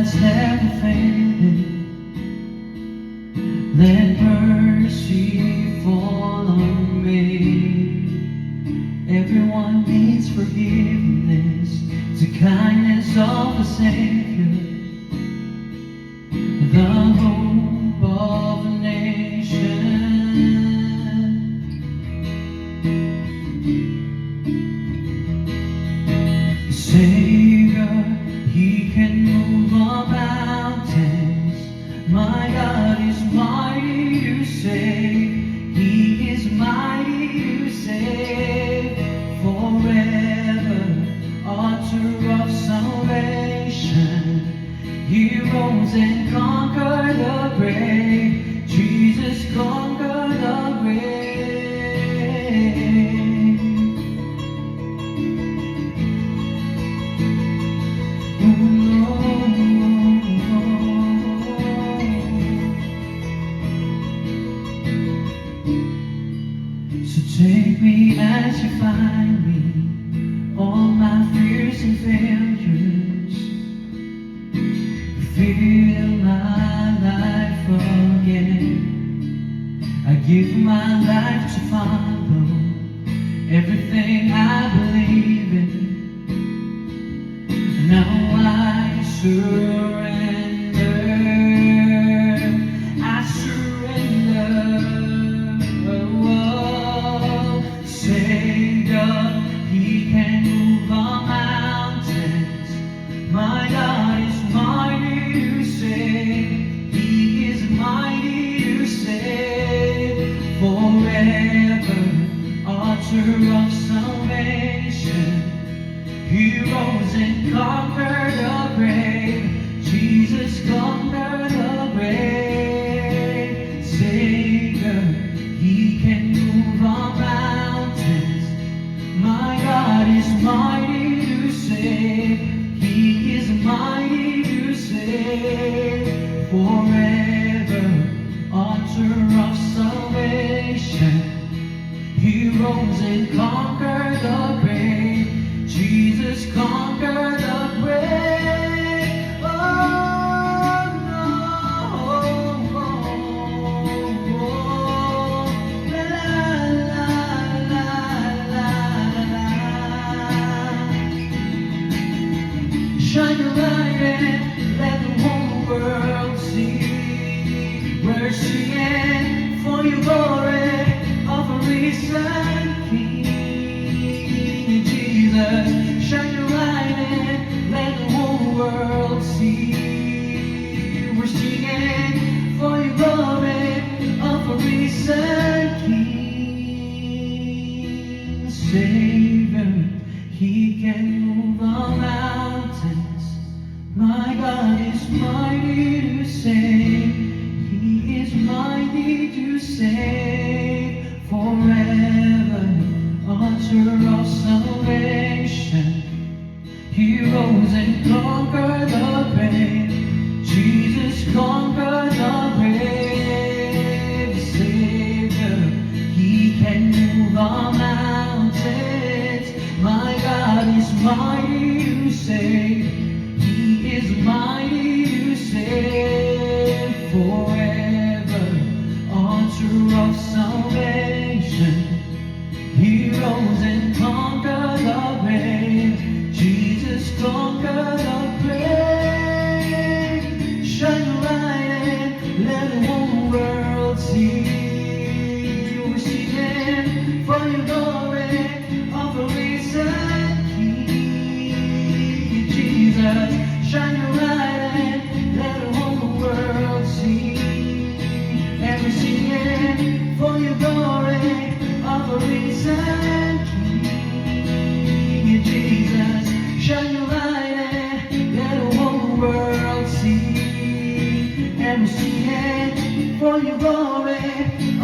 has never faded. Let mercy fall on me. Everyone needs forgiveness, the kindness of the Savior, the hope of a nation. Savior, He can move all mountains. My God is mighty to save. He is mighty to save. Forever, author of salvation. He rose and conquered the grave. Jesus conquered the grave. So take me as you find me, all my fears and failures. Fill my life again. I give my life to follow everything I believe in. Now I surrender. I surrender. Savior, He can move all mountains. My God is mighty to save. He is mighty to save. Forever, author of salvation. He rose and conquered the grave. Jesus conquered the grave. Savior, He can move all mountains. My God is mighty to save. He is mighty to save. Forever, author of salvation. He rose and conquered the grave. Jesus conquered the grave. Oh no, la la la la la. Shine your light and let the whole world see. We're singing for your glory of a risen King. Jesus, shine your light and let the whole world see. We're singing for your glory of a risen King. Savior, He can move all mountains. My God is mighty to save. He is mighty to save. Forever, author of salvation. He rose and conquered the grave. Jesus conquered the grave. Savior, He can move all mountains. My God is mighty to save. He is mighty to save. Forever, author of salvation. He rose and conquered the grave. Jesus conquered the grave. Shine your light and let the whole world see. We're singing for your glory of a risen King. Jesus, shine your light and let the whole world see. And we're singing for your glory of a risen King. Jesus, shine your light and let the whole world see. And we're singing for your glory